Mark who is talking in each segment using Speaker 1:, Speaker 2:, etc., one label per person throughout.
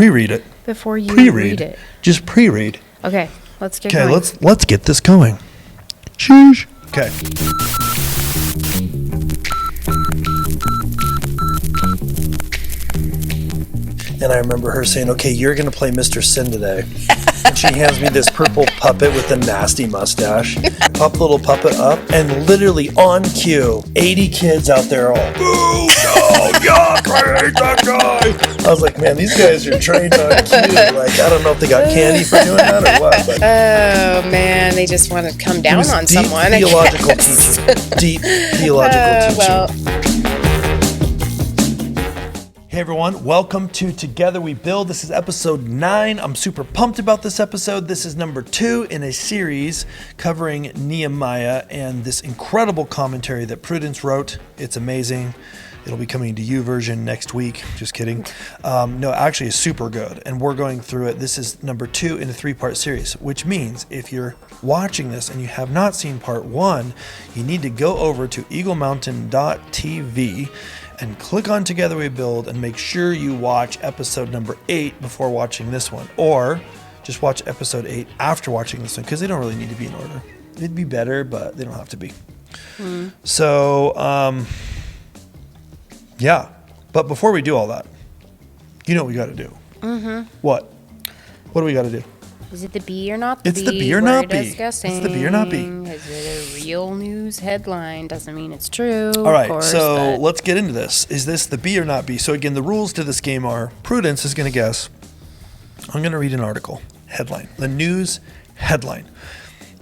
Speaker 1: pre-read it.
Speaker 2: Before you
Speaker 1: Pre-read.
Speaker 2: read it.
Speaker 1: Just pre-read.
Speaker 2: Okay, let's get going.
Speaker 1: Okay, let's get this going. Sheesh. Okay. And I remember her saying, okay, you're going to play Mr. Sin today. And she hands me this purple puppet with a nasty mustache. Pop the little puppet up, and literally on cue, 80 kids out there all, boo, no, yuck, I hate that guy. I was like, man, these guys are trained on cue. Like, I don't know if they got candy for doing that or what. But
Speaker 2: oh, man, they just want to come down on someone.
Speaker 1: Theological teacher. Deep theological teacher.
Speaker 2: Well.
Speaker 1: Hey everyone, welcome to Together We Build. This is episode 9. I'm super pumped about this episode. This is number 2 in a series covering Nehemiah and this incredible commentary that Prudence wrote. It's amazing. It'll be coming to you version next week. Just kidding. No, actually it's super good. And we're going through it. This is number 2 in a 3-part series, which means if you're watching this and you have not seen part 1, you need to go over to eaglemountain.tv and click on Together We Build and make sure you watch episode number 8 before watching this one. Or just watch episode 8 after watching this one, because they don't really need to be in order. It'd be better, but they don't have to be. So, yeah. But before we do all that, you know what we got to do. What? What do we got to do?
Speaker 2: Is it the be or not the
Speaker 1: It's
Speaker 2: be?
Speaker 1: the be or not be.
Speaker 2: Discussing.
Speaker 1: It's the be or not be.
Speaker 2: Is it a real news headline? Doesn't mean it's true.
Speaker 1: All right,
Speaker 2: course,
Speaker 1: so let's get into this. Is this the be or not be? So again, the rules to this game are Prudence is going to guess. I'm going to read an article, headline, the news headline.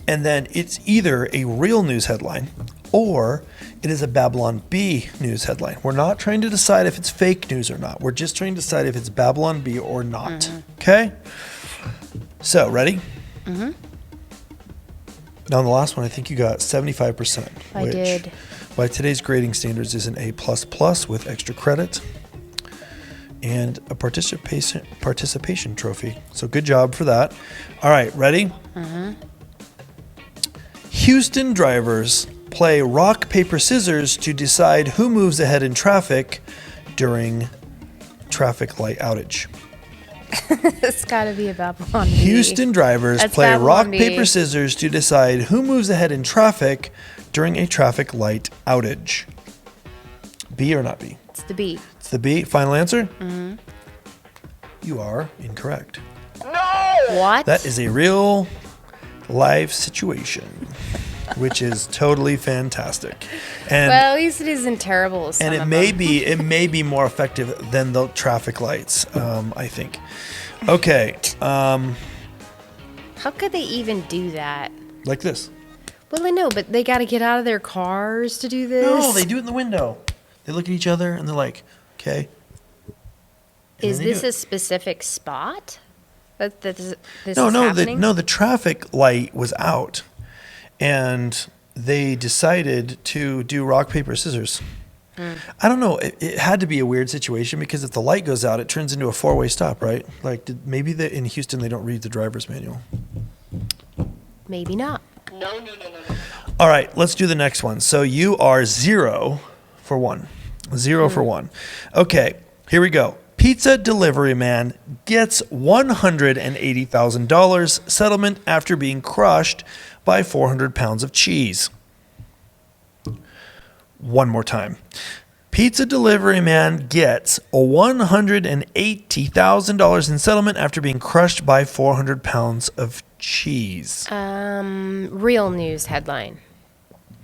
Speaker 1: And then it's either a real news headline or it is a Babylon Bee news headline. We're not trying to decide if it's fake news or not. We're just trying to decide if it's Babylon Bee or not. Okay? So, ready? Now, on the last one, I think you got 75%.
Speaker 2: I did.
Speaker 1: By today's grading standards is an A++ with extra credit and a participation trophy. So, good job for that. All right, ready? Houston drivers play rock, paper, scissors to decide who moves ahead in traffic during traffic light outage.
Speaker 2: It's got to be a Babylon Bee.
Speaker 1: Houston drivers play rock, paper, scissors to decide who moves ahead in traffic during a traffic light outage. B or not B?
Speaker 2: It's the B.
Speaker 1: It's the B. Final answer? You are incorrect.
Speaker 2: No! What?
Speaker 1: That is a real life situation, which is totally fantastic. And
Speaker 2: well, at least it isn't terrible.
Speaker 1: And it may be more effective than the traffic lights, I think. Okay.
Speaker 2: How could they even do that?
Speaker 1: Like this.
Speaker 2: Well, I know, but they got to get out of their cars to do this.
Speaker 1: No, they do it in the window. They look at each other and they're like, okay.
Speaker 2: Is this a specific spot? This is
Speaker 1: happening? The traffic light was out. And they decided to do rock, paper, scissors. I don't know. It had to be a weird situation because if the light goes out, it turns into a 4-way stop, right? Like maybe in Houston they don't read the driver's manual.
Speaker 2: Maybe not.
Speaker 3: No.
Speaker 1: All right, let's do the next one. So you are 0 for 1. 0 for 1. Okay, here we go. Pizza delivery man gets $180,000 settlement after being crushed by 400 pounds of cheese. One more time. Pizza delivery man gets $180,000 in settlement after being crushed by 400 pounds of cheese.
Speaker 2: Real news headline.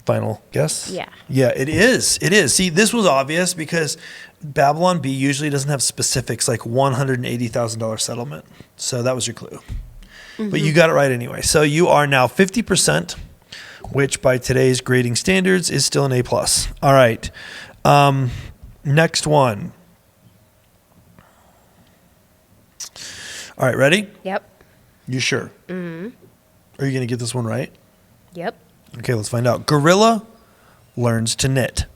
Speaker 1: Final guess?
Speaker 2: Yeah.
Speaker 1: Yeah, it is. It is. See, this was obvious because Babylon Bee usually doesn't have specifics like $180,000 settlement. So that was your clue. But you got it right anyway. So you are now 50%, which by today's grading standards is still an A+. All right. Next one. All right, ready?
Speaker 2: Yep.
Speaker 1: You sure? Are you going to get this one right?
Speaker 2: Yep.
Speaker 1: Okay, let's find out. Gorilla learns to knit.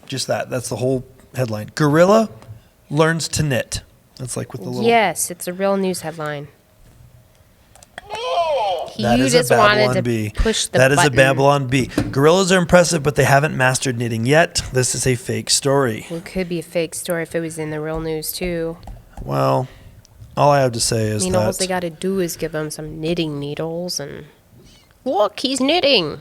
Speaker 1: Just that. That's the whole headline. Gorilla learns to knit. That's like with the little...
Speaker 2: Yes, it's a real news headline.
Speaker 1: That
Speaker 2: You
Speaker 1: is
Speaker 2: just
Speaker 1: a Babylon
Speaker 2: wanted to
Speaker 1: Bee.
Speaker 2: push the
Speaker 1: That
Speaker 2: button.
Speaker 1: is a Babylon Bee. Gorillas are impressive, but they haven't mastered knitting yet. This is a fake story.
Speaker 2: It could be a fake story if it was in the real news, too.
Speaker 1: Well, All I have to say is
Speaker 2: all they got to do is give him some knitting needles and look, he's knitting.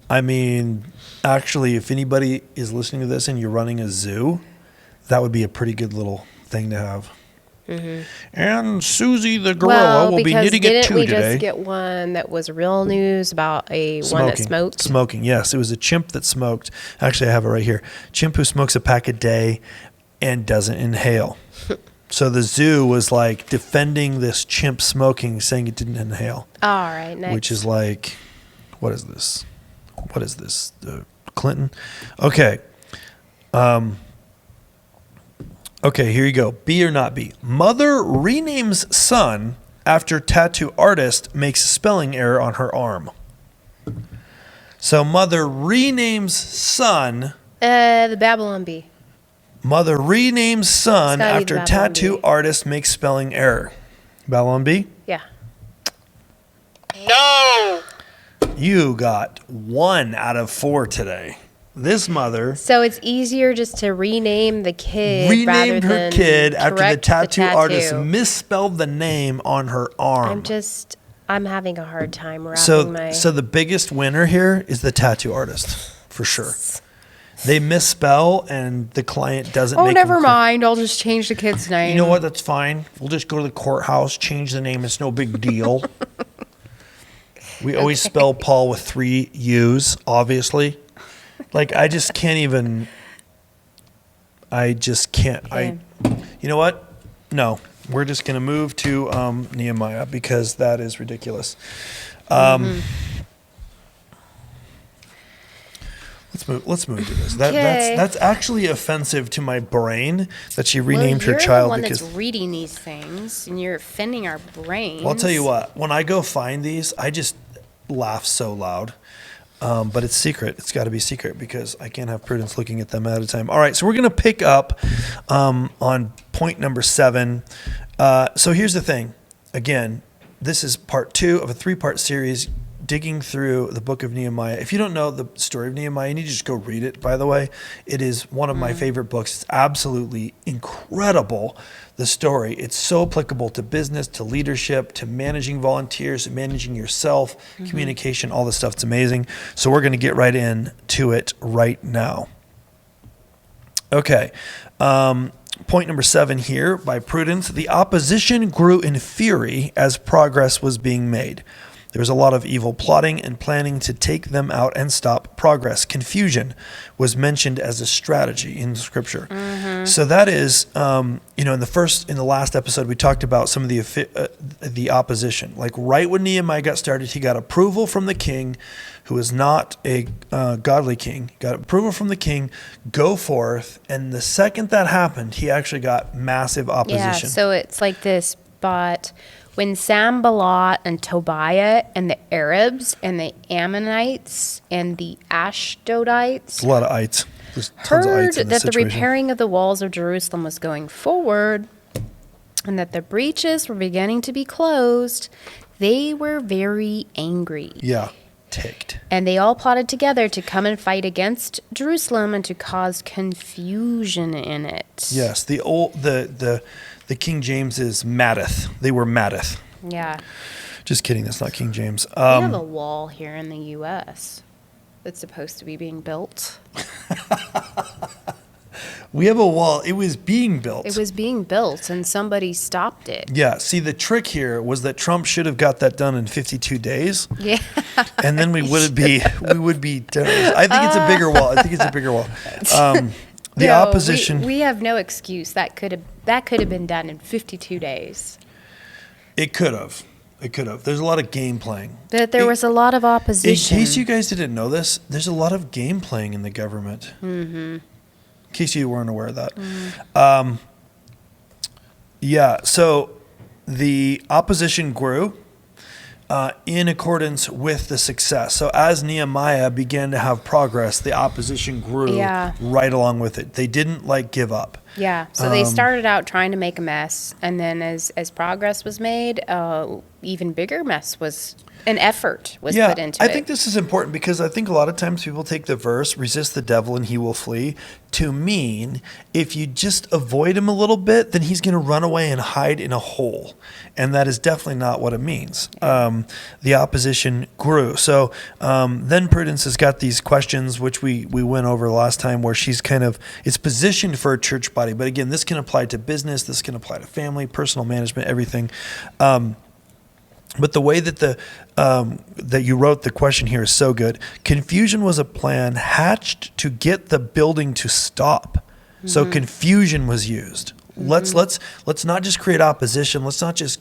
Speaker 1: I mean, actually, if anybody is listening to this and you're running a zoo, that would be a pretty good little thing to have. Mm-hmm. And Susie the gorilla will be knitting it too today.
Speaker 2: Didn't we just get one that was real news about one that smoked?
Speaker 1: Smoking, yes. It was a chimp that smoked. Actually, I have it right here. Chimp who smokes a pack a day and doesn't inhale. So the zoo was like defending this chimp smoking, saying it didn't inhale.
Speaker 2: All right, next.
Speaker 1: Which is like, what is this? What is this? Clinton? Okay. Okay, here you go. Be or not be. Mother renames son after tattoo artist makes spelling error on her arm. So mother renames son.
Speaker 2: The Babylon Bee.
Speaker 1: Mother renames son after tattoo artist makes spelling error. Babylon Bee?
Speaker 2: Yeah.
Speaker 3: No.
Speaker 1: You got 1 out of 4 today. This mother.
Speaker 2: So it's easier just to rename the kid.
Speaker 1: Renamed her kid after the tattoo artist misspelled the name on her arm.
Speaker 2: I'm having a hard time wrapping
Speaker 1: So the biggest winner here is the tattoo artist, for sure. They misspell and the client doesn't make
Speaker 2: never mind. I'll just change the kid's name.
Speaker 1: You know what? That's fine. We'll just go to the courthouse, change the name. It's no big deal. We always spell Paul with 3 U's, obviously. Like, I just can't even. I just can't. You know what? No. We're just going to move to Nehemiah because that is ridiculous. Let's move to this. That's actually offensive to my brain that she renamed her child.
Speaker 2: You're the one that's reading these things, and you're offending our brains.
Speaker 1: Well, I'll tell you what. When I go find these, I just laugh so loud. But it's secret. It's got to be secret because I can't have Prudence looking at them at a time. All right, so we're going to pick up on point number 7. So here's the thing. Again, this is part 2 of a 3-part series digging through the book of Nehemiah. If you don't know the story of Nehemiah, you need to just go read it, by the way. It is one of my favorite books. It's absolutely incredible, the story. It's so applicable to business, to leadership, to managing volunteers, to managing yourself, communication, all this stuff. It's amazing. So we're going to get right into it right now. Okay. Point number 7 here by Prudence. The opposition grew in fury as progress was being made. There was a lot of evil plotting and planning to take them out and stop progress. Confusion was mentioned as a strategy in Scripture. So that is, in the last episode, we talked about some of the opposition. Like right when Nehemiah got started, he got approval from the king, who is not a godly king. Got approval from the king, go forth. And the second that happened, he actually got massive opposition.
Speaker 2: Yeah, so it's like this, but when Sanballat and Tobiah and the Arabs and the Ammonites and the Ashdodites
Speaker 1: a lot of ites.
Speaker 2: heard that the repairing of the walls of Jerusalem was going forward and that the breaches were beginning to be closed, they were very angry.
Speaker 1: Yeah, ticked.
Speaker 2: And they all plotted together to come and fight against Jerusalem and to cause confusion in it.
Speaker 1: Yes, the King James is Maddith. They were Maddith.
Speaker 2: Yeah.
Speaker 1: Just kidding. That's not King James.
Speaker 2: We have a wall here in the U.S. that's supposed to be being built.
Speaker 1: We have a wall. It was being built.
Speaker 2: It was being built, and somebody stopped it.
Speaker 1: Yeah. See, the trick here was that Trump should have got that done in 52 days.
Speaker 2: Yeah.
Speaker 1: And then we would be done. I think it's a bigger wall. The opposition.
Speaker 2: We have no excuse. That could have been done in 52 days.
Speaker 1: It could have. There's a lot of game playing.
Speaker 2: But there was a lot of opposition.
Speaker 1: In case you guys didn't know this, there's a lot of game playing in the government. Mm-hmm. In case you weren't aware of that. So the opposition grew in accordance with the success. So as Nehemiah began to have progress, the opposition grew right along with it. They didn't give up.
Speaker 2: Yeah. So they started out trying to make a mess, and then as progress was made, even bigger mess was an effort was put into it.
Speaker 1: I think this is important because I think a lot of times people take the verse, resist the devil and he will flee, to mean if you just avoid him a little bit, then he's going to run away and hide in a hole. And that is definitely not what it means. The opposition grew. So then Prudence has got these questions, which we went over last time, where she's it's positioned for a church body. But again, this can apply to business, this can apply to family, personal management, everything. But the way that that you wrote the question here is so good. Confusion was a plan hatched to get the building to stop. Mm-hmm. So confusion was used. Mm-hmm. Let's not just create opposition. Let's not just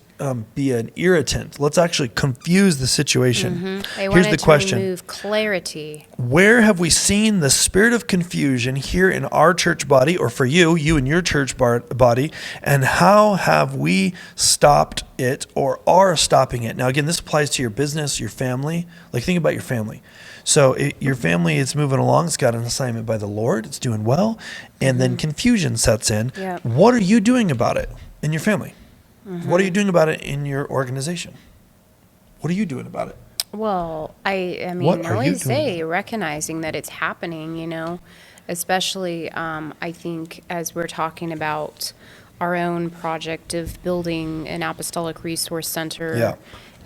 Speaker 1: be an irritant. Let's actually confuse the situation.
Speaker 2: Mm-hmm. They
Speaker 1: Here's
Speaker 2: wanted
Speaker 1: the question.
Speaker 2: to remove clarity.
Speaker 1: Where have we seen the spirit of confusion here in our church body, or for you and your church body, and how have we stopped it or are stopping it? Now, again, this applies to your business, your family. Like, think about your family. So your family is moving along. It's got an assignment by the Lord. It's doing well. And then confusion sets in. Yep. What are you doing about it in your family? Mm-hmm. What are you doing about it in your organization? What are you doing about it?
Speaker 2: Well, I mean, I always say recognizing that it's happening, especially I think as we're talking about our own project of building an apostolic resource center.
Speaker 1: Yeah.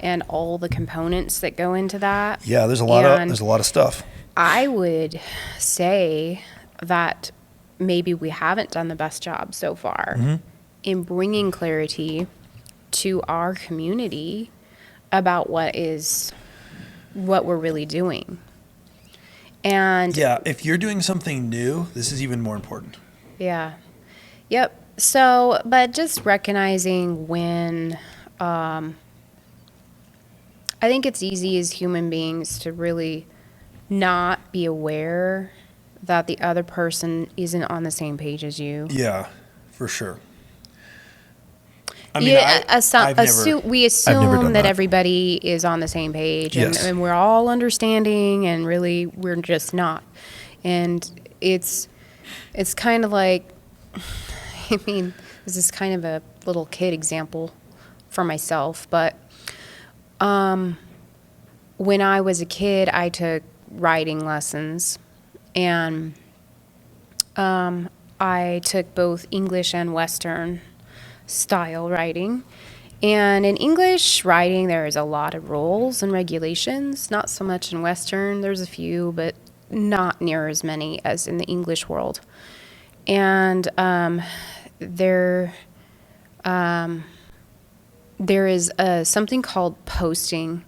Speaker 2: And all the components that go into that.
Speaker 1: Yeah, there's a lot of stuff.
Speaker 2: I would say that maybe we haven't done the best job so far in bringing clarity to our community about what we're really doing. And
Speaker 1: yeah, if you're doing something new, this is even more important.
Speaker 2: Yeah. Yep. So, but just recognizing when I think it's easy as human beings to really not be aware that the other person isn't on the same page as you.
Speaker 1: Yeah, for sure. I mean,
Speaker 2: we assume that everybody is on the same page, and we're all understanding, and really we're just not. And it's kind of like, I mean, this is kind of a little kid example for myself, but when I was a kid, I took writing lessons, and I took both English and Western style writing. And in English writing, there is a lot of rules and regulations, not so much in Western. There's a few, but not near as many as in the English world. And there is something called posting,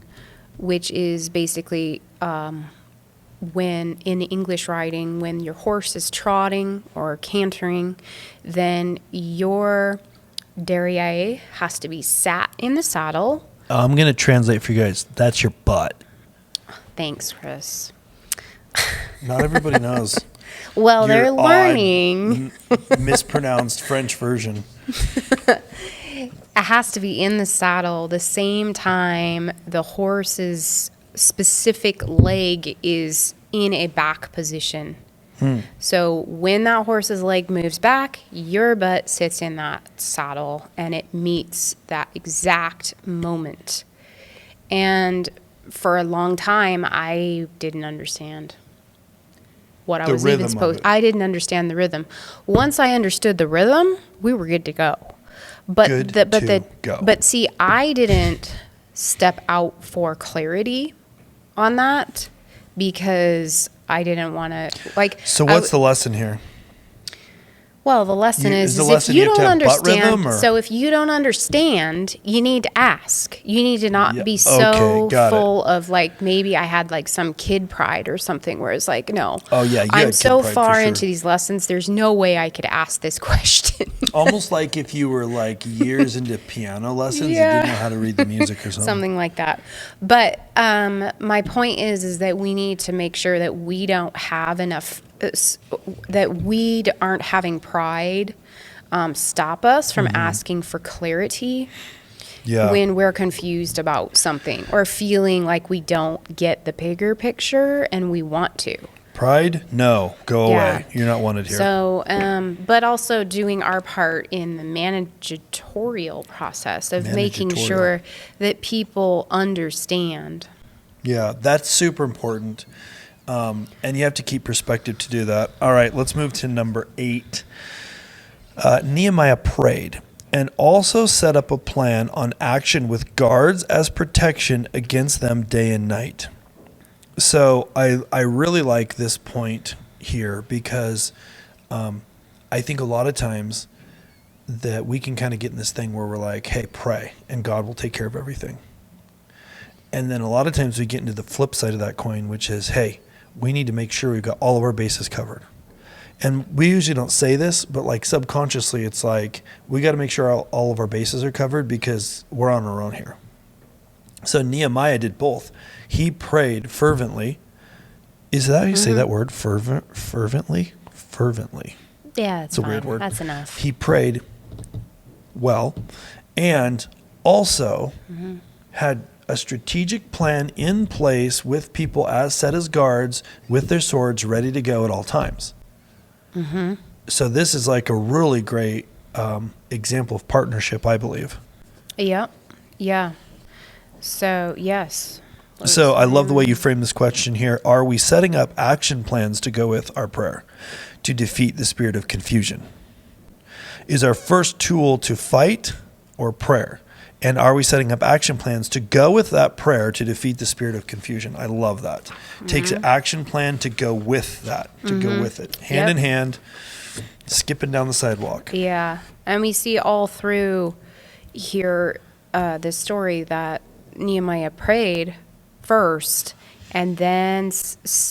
Speaker 2: which is basically when in English writing, when your horse is trotting or cantering, then your derriere has to be sat in the saddle.
Speaker 1: I'm going to translate for you guys. That's your butt.
Speaker 2: Thanks, Chris.
Speaker 1: Not everybody knows.
Speaker 2: Well, they're learning.
Speaker 1: Mispronounced French version.
Speaker 2: It has to be in the saddle the same time the horse's specific leg is in a back position. So when that horse's leg moves back, your butt sits in that saddle and it meets that exact moment. And for a long time, I didn't understand what I was even supposed. I didn't understand the rhythm. Once I understood the rhythm, we were good to go. But see, I didn't step out for clarity on that because I didn't want to So
Speaker 1: what's the lesson here?
Speaker 2: Well, the lesson is if you don't understand. So if you don't understand, you need to ask. You need to not be so full of like, maybe I had like some kid pride or something where it's like, no.
Speaker 1: Oh yeah,
Speaker 2: I'm so far into these lessons. There's no way I could ask this question.
Speaker 1: Almost like if you were like years into piano lessons, you didn't know how to read the music or something.
Speaker 2: Something like that. But my point is that we need to make sure that we don't have enough. That we aren't having pride stop us from asking for clarity when we're confused about something or feeling like we don't get the bigger picture and we want to.
Speaker 1: Pride? No. Go
Speaker 2: Yeah.
Speaker 1: away. You're not wanted here.
Speaker 2: So, but also doing our part in the managerial process of making
Speaker 1: Managerial.
Speaker 2: sure that people understand.
Speaker 1: Yeah, that's super important. And you have to keep perspective to do that. All right, let's move to number 8. Nehemiah prayed and also set up a plan on action with guards as protection against them day and night. So I really like this point here because I think a lot of times that we can kind of get in this thing where we're like, hey, pray, and God will take care of everything. And then a lot of times we get into the flip side of that coin, which is, hey, we need to make sure we've got all of our bases covered. And we usually don't say this, but like subconsciously, it's like, we got to make sure all of our bases are covered because we're on our own here. So Nehemiah did both. He prayed fervently. Is that how you say that word? Fervently? Fervently.
Speaker 2: Yeah,
Speaker 1: It's a weird word.
Speaker 2: That's enough.
Speaker 1: He prayed well and also had a strategic plan in place with people as set as guards with their swords ready to go at all times. So this is like a really great example of partnership, I believe.
Speaker 2: Yep. Yeah. So, yes.
Speaker 1: So I love the way you frame this question here. Are we setting up action plans to go with our prayer to defeat the spirit of confusion? Is our first tool to fight or prayer? And are we setting up action plans to go with that prayer to defeat the spirit of confusion? I love that. Takes an action plan to go with that, to go with it. Hand in hand, skipping down the sidewalk.
Speaker 2: Yeah. And we see all through here this story that Nehemiah prayed first and then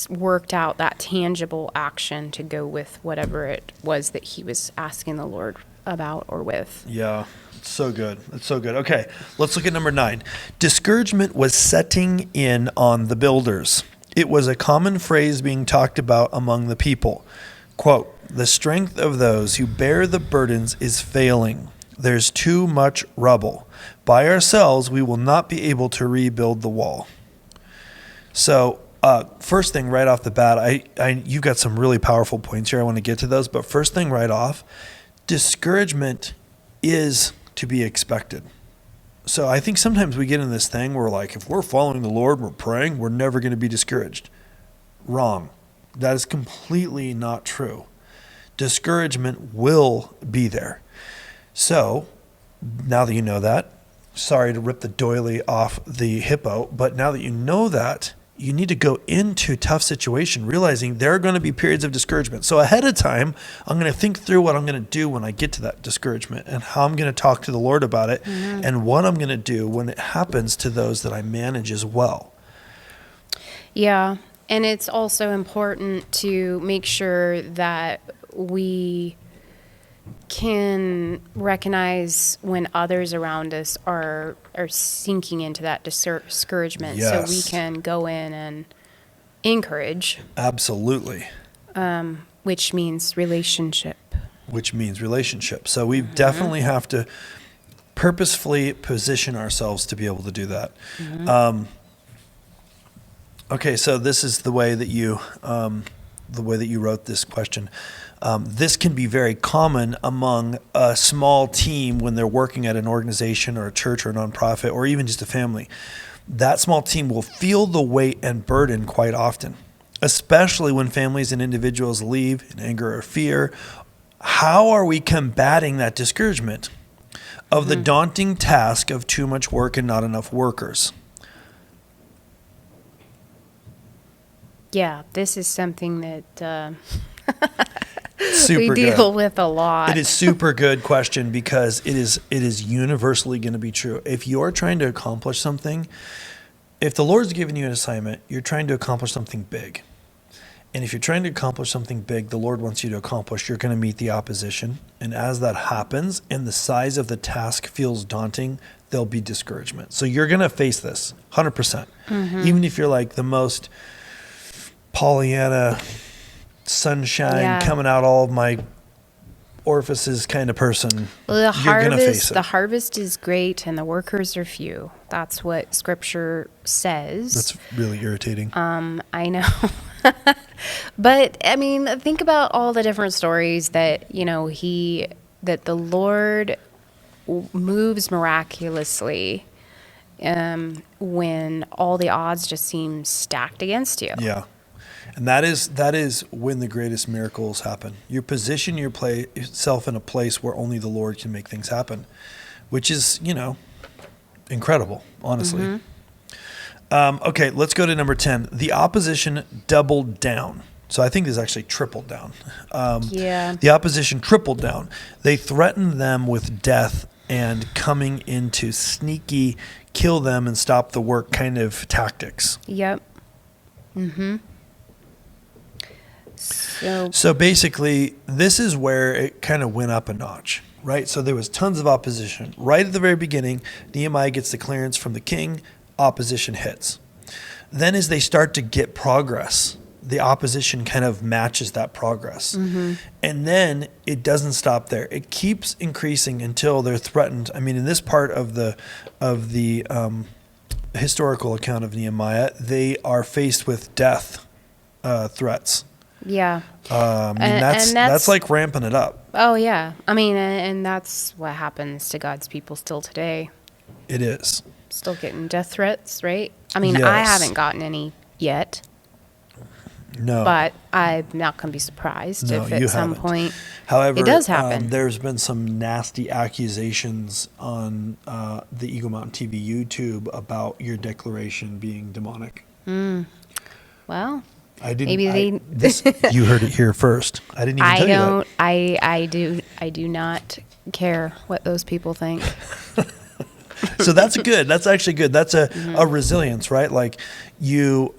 Speaker 2: worked out that tangible action to go with whatever it was that he was asking the Lord about or with.
Speaker 1: Yeah, it's so good. It's so good. Okay, let's look at number 9. Discouragement was setting in on the builders. It was a common phrase being talked about among the people. Quote, "The strength of those who bear the burdens is failing. There's too much rubble. By ourselves, we will not be able to rebuild the wall." So, first thing right off the bat, you've got some really powerful points here. I want to get to those. But first thing right off, discouragement is to be expected. So I think sometimes we get in this thing where we're like, if we're following the Lord, we're praying, we're never going to be discouraged. Wrong. That is completely not true. Discouragement will be there. So now that you know that, sorry to rip the doily off the hippo, but now that you know that, you need to go into a tough situation realizing there are going to be periods of discouragement. So ahead of time, I'm going to think through what I'm going to do when I get to that discouragement and how I'm going to talk to the Lord about it and what I'm going to do when it happens to those that I manage as well.
Speaker 2: Yeah. And it's also important to make sure that we can recognize when others around us are sinking into that discouragement, so we can go in and encourage.
Speaker 1: Absolutely.
Speaker 2: Which means relationship.
Speaker 1: So we definitely have to purposefully position ourselves to be able to do that. Okay, so this is the way that you wrote this question. This can be very common among a small team when they're working at an organization or a church or a nonprofit or even just a family. That small team will feel the weight and burden quite often, especially when families and individuals leave in anger or fear. How are we combating that discouragement of the daunting task of too much work and not enough workers?
Speaker 2: Yeah, this is something that
Speaker 1: Super
Speaker 2: we deal
Speaker 1: good.
Speaker 2: with a lot.
Speaker 1: It is super good question because it is universally going to be true. If you're trying to accomplish something, if the Lord's given you an assignment, you're trying to accomplish something big. And if you're trying to accomplish something big the Lord wants you to accomplish, you're going to meet the opposition. And as that happens and the size of the task feels daunting, there'll be discouragement. So you're going to face this 100%. Even if you're like the most Pollyanna, sunshine coming out all of my orifices kind of person,
Speaker 2: well,
Speaker 1: you're going to face it.
Speaker 2: The harvest is great and the workers are few. That's what Scripture says.
Speaker 1: That's really irritating.
Speaker 2: I know. But I mean, think about all the different stories that, that the Lord moves miraculously when all the odds just seem stacked against you.
Speaker 1: Yeah. And that is when the greatest miracles happen. You position yourself in a place where only the Lord can make things happen, which is, incredible, honestly. Okay, let's go to number 10. The opposition doubled down. So I think this actually tripled down. The opposition tripled down. They threatened them with death and coming into sneaky, kill them and stop the work kind of tactics.
Speaker 2: Yep.
Speaker 1: So basically, this is where it kind of went up a notch, right? So there was tons of opposition. Right at the very beginning, Nehemiah gets the clearance from the king, opposition hits. Then as they start to get progress, the opposition kind of matches that progress. And then it doesn't stop there. It keeps increasing until they're threatened. I mean, in this part of the historical account of Nehemiah, they are faced with death threats.
Speaker 2: Yeah.
Speaker 1: That's like ramping it up.
Speaker 2: Oh, yeah. I mean, and that's what happens to God's people still today.
Speaker 1: It is.
Speaker 2: Still getting death threats, right? I mean,
Speaker 1: Yes.
Speaker 2: I haven't gotten any yet.
Speaker 1: No.
Speaker 2: But I'm not going to be surprised if at some point
Speaker 1: However,
Speaker 2: it does happen.
Speaker 1: There's been some nasty accusations on the Eagle Mountain TV YouTube about your declaration being demonic.
Speaker 2: Well,
Speaker 1: I didn't.
Speaker 2: maybe
Speaker 1: You heard it here first. I didn't even tell you that.
Speaker 2: I do not care what those people think.
Speaker 1: So that's good. That's actually good. That's a resilience, right? Like you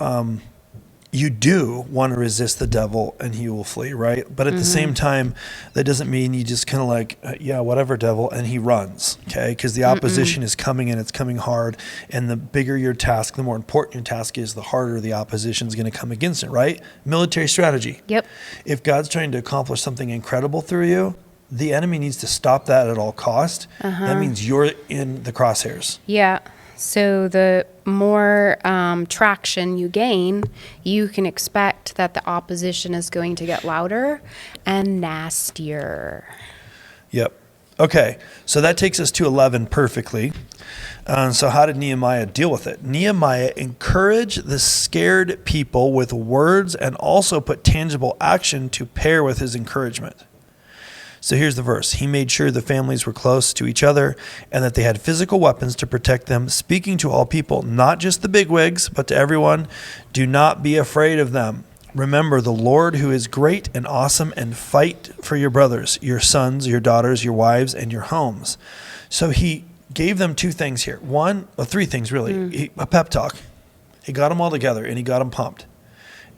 Speaker 1: do want to resist the devil and he will flee, right? But at the same time, that doesn't mean you just kind of like, yeah, whatever, devil, and he runs, okay? Because the opposition is coming and it's coming hard. And the bigger your task, the more important your task is, the harder the opposition is going to come against it, right? Military strategy.
Speaker 2: Yep.
Speaker 1: If God's trying to accomplish something incredible through you, the enemy needs to stop that at all cost. That means you're in the crosshairs.
Speaker 2: Yeah. So the more traction you gain, you can expect that the opposition is going to get louder and nastier.
Speaker 1: Yep. Okay. So that takes us to 11 perfectly. So how did Nehemiah deal with it? Nehemiah encouraged the scared people with words and also put tangible action to pair with his encouragement. So here's the verse. He made sure the families were close to each other and that they had physical weapons to protect them, speaking to all people, not just the bigwigs, but to everyone. Do not be afraid of them. Remember the Lord who is great and awesome, and fight for your brothers, your sons, your daughters, your wives, and your homes. So he gave them two things here. Three things really. A pep talk. He got them all together and he got them pumped.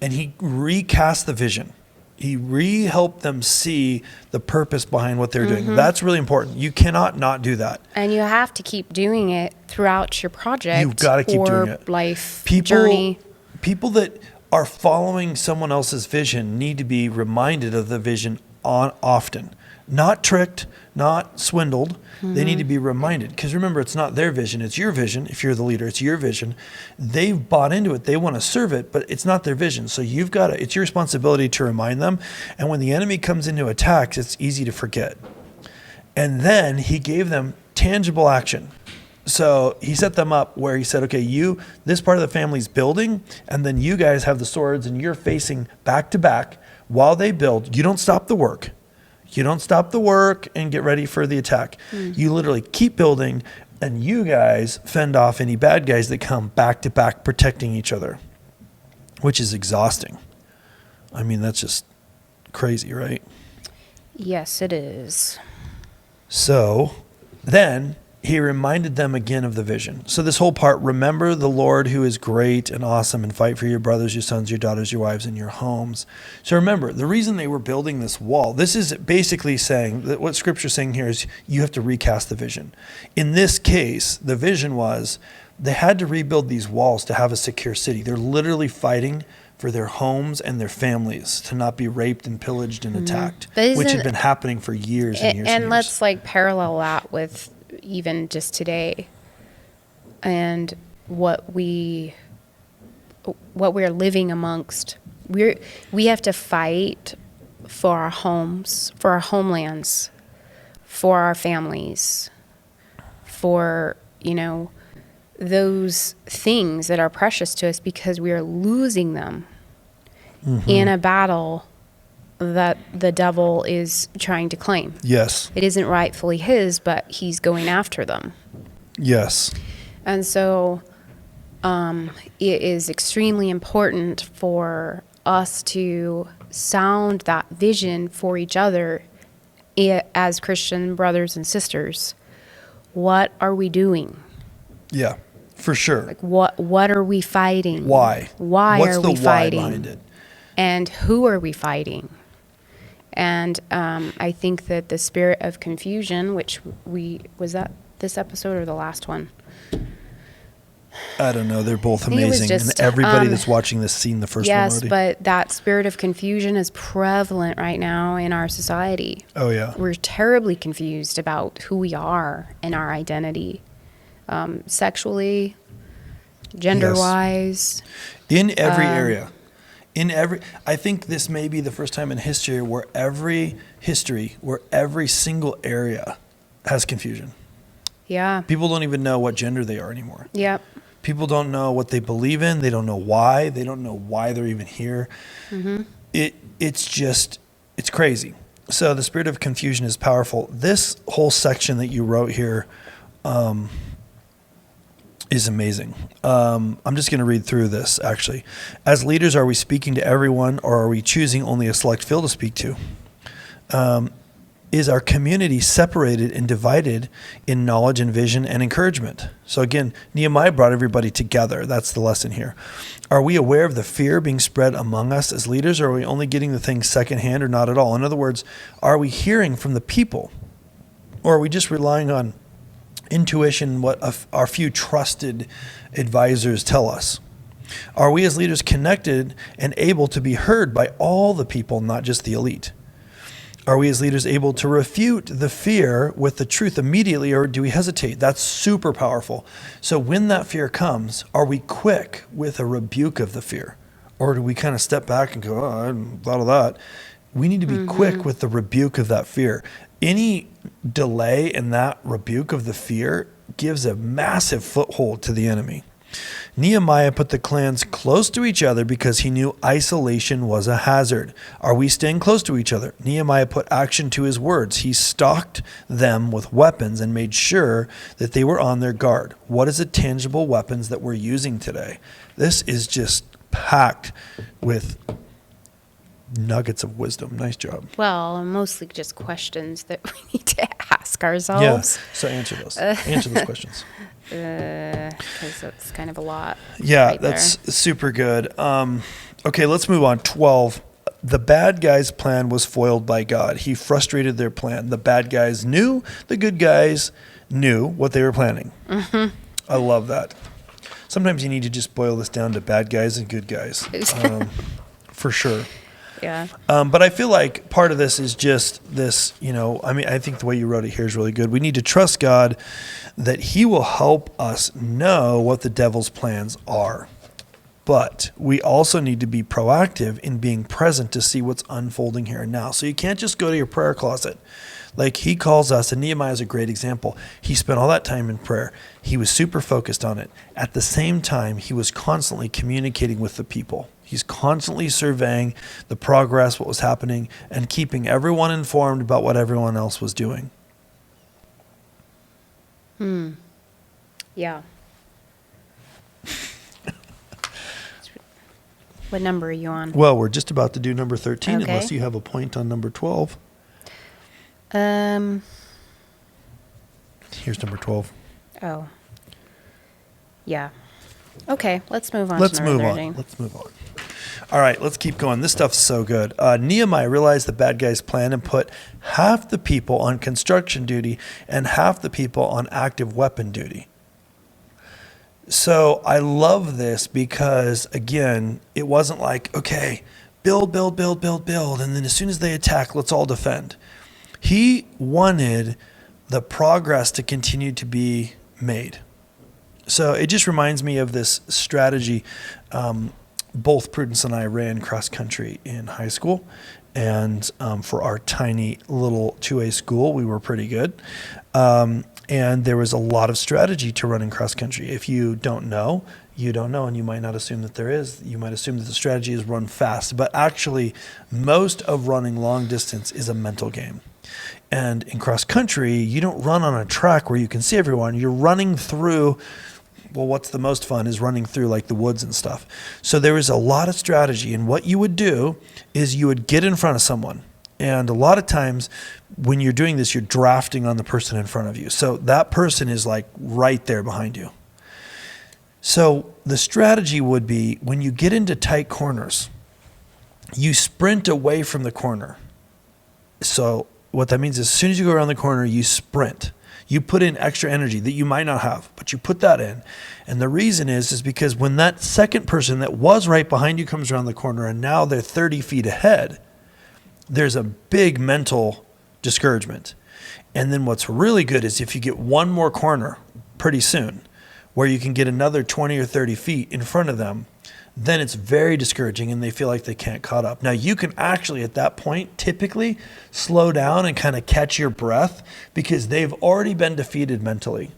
Speaker 1: And he recast the vision. He helped them see the purpose behind what they're doing. That's really important. You cannot not do that.
Speaker 2: And you have to keep doing it throughout your project.
Speaker 1: You've got to keep doing it.
Speaker 2: Life journey.
Speaker 1: People that are following someone else's vision need to be reminded of the vision often. Not tricked, not swindled. They need to be reminded. Because remember, it's not their vision, it's your vision. If you're the leader, it's your vision. They've bought into it. They want to serve it, but it's not their vision. So it's your responsibility to remind them. And when the enemy comes into attacks, it's easy to forget. And then he gave them tangible action. So he set them up where he said, okay, this part of the family's building, and then you guys have the swords and you're facing back to back while they build. You don't stop the work. You don't stop the work and get ready for the attack. You literally keep building, and you guys fend off any bad guys that come back to back, protecting each other, which is exhausting. I mean, that's just crazy, right?
Speaker 2: Yes, it is.
Speaker 1: So then he reminded them again of the vision. So this whole part, remember the Lord who is great and awesome, and fight for your brothers, your sons, your daughters, your wives, and your homes. So remember, the reason they were building this wall, this is basically saying that what Scripture's saying here is you have to recast the vision. In this case, the vision was they had to rebuild these walls to have a secure city. They're literally fighting for their homes and their families to not be raped and pillaged and attacked, which had been happening for years and years and years.
Speaker 2: Let's parallel that with even just today and what we're living amongst We have to fight for our homes, for our homelands, for our families, for, those things that are precious to us, because we are losing them in a battle that the devil is trying to claim.
Speaker 1: Yes.
Speaker 2: It isn't rightfully his, but he's going after them.
Speaker 1: Yes.
Speaker 2: And so it is extremely important for us to sound that vision for each other as Christian brothers and sisters. What are we doing?
Speaker 1: Yeah, for sure.
Speaker 2: Like what are we fighting?
Speaker 1: Why?
Speaker 2: Why
Speaker 1: What's
Speaker 2: are
Speaker 1: the
Speaker 2: we
Speaker 1: why
Speaker 2: fighting?
Speaker 1: behind it?
Speaker 2: And who are we fighting? And I think that the spirit of confusion, which was that this episode or the last one?
Speaker 1: I don't know. They're both
Speaker 2: think it was
Speaker 1: amazing. And
Speaker 2: just,
Speaker 1: everybody that's watching this seen the first one
Speaker 2: yes,
Speaker 1: already.
Speaker 2: but that spirit of confusion is prevalent right now in our society.
Speaker 1: Oh, yeah.
Speaker 2: We're terribly confused about who we are and our identity, sexually, gender-wise.
Speaker 1: In every area. I think this may be the first time in history where every single area has confusion.
Speaker 2: Yeah.
Speaker 1: People don't even know what gender they are anymore.
Speaker 2: Yep.
Speaker 1: People don't know what they believe in. They don't know why. They don't know why they're even here.
Speaker 2: Mm-hmm.
Speaker 1: It's crazy. So the spirit of confusion is powerful. This whole section that you wrote here is amazing. I'm just going to read through this, actually. As leaders, are we speaking to everyone, or are we choosing only a select few to speak to? Is our community separated and divided in knowledge and vision and encouragement? So again, Nehemiah brought everybody together. That's the lesson here. Are we aware of the fear being spread among us as leaders, or are we only getting the things secondhand or not at all? In other words, are we hearing from the people, or are we just relying on intuition, what our few trusted advisors tell us? Are we as leaders connected and able to be heard by all the people, not just the elite? Are we as leaders able to refute the fear with the truth immediately, or do we hesitate? That's super powerful. So when that fear comes, are we quick with a rebuke of the fear? Or do we kind of step back and go, I hadn't thought of that? We need to be quick with the rebuke of that fear. Any delay in that rebuke of the fear gives a massive foothold to the enemy. Nehemiah put the clans close to each other because he knew isolation was a hazard. Are we staying close to each other? Nehemiah put action to his words. He stocked them with weapons and made sure that they were on their guard. What is the tangible weapons that we're using today? This is just packed with nuggets of wisdom. Nice job.
Speaker 2: Well, mostly just questions that we need to ask ourselves.
Speaker 1: Yeah. So answer those. Answer those questions.
Speaker 2: Because that's kind of a lot.
Speaker 1: Yeah,
Speaker 2: right
Speaker 1: that's
Speaker 2: there.
Speaker 1: super good. Okay, let's move on. 12. The bad guys' plan was foiled by God. He frustrated their plan. The bad guys knew, the good guys knew what they were planning. Mm-hmm. I love that. Sometimes you need to just boil this down to bad guys and good guys. For sure.
Speaker 2: Yeah.
Speaker 1: But I feel like part of this is just this, I think the way you wrote it here is really good. We need to trust God that he will help us know what the devil's plans are. But we also need to be proactive in being present to see what's unfolding here and now. So you can't just go to your prayer closet. Like he calls us, and Nehemiah is a great example. He spent all that time in prayer. He was super focused on it. At the same time, he was constantly communicating with the people. He's constantly surveying the progress, what was happening, and keeping everyone informed about what everyone else was doing.
Speaker 2: Yeah. What number are you on?
Speaker 1: Well, we're just about to do number 13,
Speaker 2: Okay.
Speaker 1: unless you have a point on number 12. Here's number 12.
Speaker 2: Oh. Yeah. Okay, let's move on
Speaker 1: Let's
Speaker 2: to number
Speaker 1: move
Speaker 2: 13.
Speaker 1: on. Let's move on. All right, let's keep going. This stuff's so good. Nehemiah realized the bad guy's plan and put half the people on construction duty and half the people on active weapon duty. So I love this because, again, it wasn't like, okay, build, and then as soon as they attack, let's all defend. He wanted the progress to continue to be made. So it just reminds me of this strategy both Prudence and I ran cross country in high school. And for our tiny little 2A school, we were pretty good. And there was a lot of strategy to running cross country. If you don't know, you don't know, and you might not assume that there is. You might assume that the strategy is run fast. But actually, most of running long distance is a mental game. And in cross country, you don't run on a track where you can see everyone. You're running through, well, what's the most fun is running through like the woods and stuff. So there is a lot of strategy. And what you would do is you would get in front of someone. And a lot of times when you're doing this, you're drafting on the person in front of you. So that person is like right there behind you. So the strategy would be when you get into tight corners, you sprint away from the corner. So what that means is as soon as you go around the corner, you sprint. You put in extra energy that you might not have, but you put that in. And the reason is because when that second person that was right behind you comes around the corner and now they're 30 feet ahead, there's a big mental discouragement. And then what's really good is if you get one more corner pretty soon where you can get another 20 or 30 feet in front of them, then it's very discouraging and they feel like they can't caught up. Now you can actually at that point typically slow down and kind of catch your breath because they've already been defeated mentally.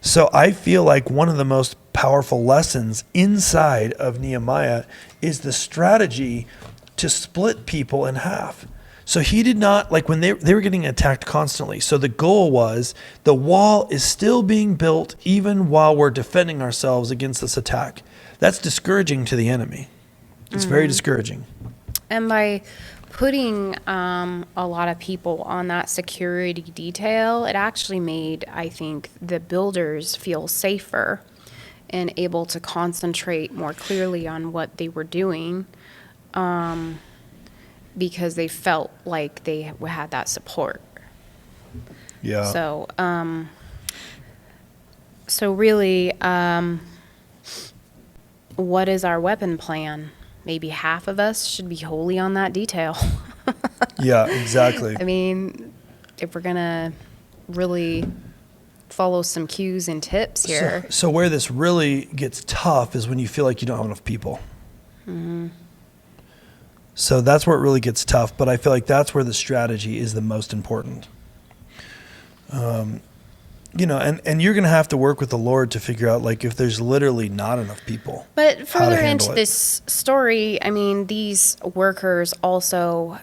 Speaker 1: So I feel like one of the most powerful lessons inside of Nehemiah is the strategy to split people in half. So he did not, like when they were getting attacked constantly. So the goal was the wall is still being built even while we're defending ourselves against this attack. That's discouraging to the enemy. It's very discouraging.
Speaker 2: And by putting a lot of people on that security detail, it actually made, I think, the builders feel safer and able to concentrate more clearly on what they were doing. Because they felt like they had that support.
Speaker 1: Yeah.
Speaker 2: So really, what is our weapon plan? Maybe half of us should be wholly on that detail.
Speaker 1: Yeah, exactly.
Speaker 2: I mean, if we're gonna really follow some cues and tips here.
Speaker 1: So where this really gets tough is when you feel like you don't have enough people.
Speaker 2: Mm-hmm.
Speaker 1: So that's where it really gets tough, but I feel like that's where the strategy is the most important. And you're going to have to work with the Lord to figure out like if there's literally not enough people.
Speaker 2: But further into this story, I mean, these workers also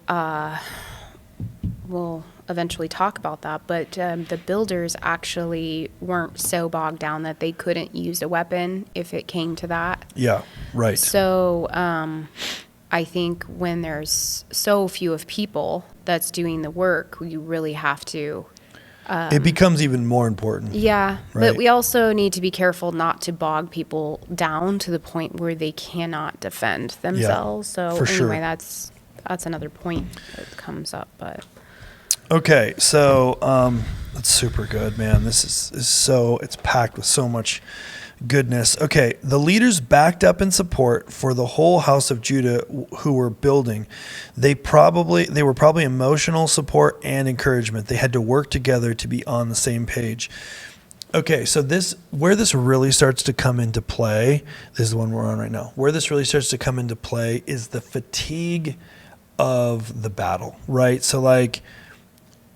Speaker 2: will eventually talk about that, but the builders actually weren't so bogged down that they couldn't use a weapon if it came to that.
Speaker 1: Yeah, right.
Speaker 2: So I think when there's so few of people that's doing the work, you really have to.
Speaker 1: It becomes even more important.
Speaker 2: Yeah,
Speaker 1: right?
Speaker 2: But we also need to be careful not to bog people down to the point where they cannot defend themselves.
Speaker 1: Yeah,
Speaker 2: so
Speaker 1: for
Speaker 2: anyway,
Speaker 1: sure.
Speaker 2: that's another point that comes up. But
Speaker 1: okay, so that's super good, man. This is so, it's packed with so much goodness. Okay, the leaders backed up in support for the whole house of Judah who were building. They were probably emotional support and encouragement. They had to work together to be on the same page. Okay, so where this really starts to come into play, this is the one we're on right now. Where this really starts to come into play is the fatigue of the battle, right? So like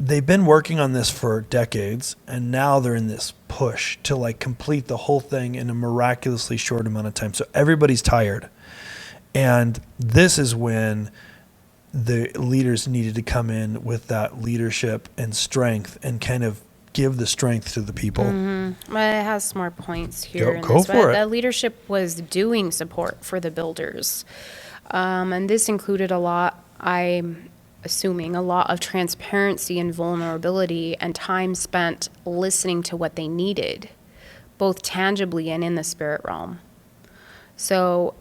Speaker 1: they've been working on this for decades, and now they're in this push to like complete the whole thing in a miraculously short amount of time. So everybody's tired. And this is when the leaders needed to come in with that leadership and strength and kind of give the strength to the people.
Speaker 2: Mm-hmm. Well, it has some more points here.
Speaker 1: Go for it.
Speaker 2: The leadership was doing support for the builders. And this included I'm assuming, a lot of transparency and vulnerability and time spent listening to what they needed, both tangibly and in the spirit realm. So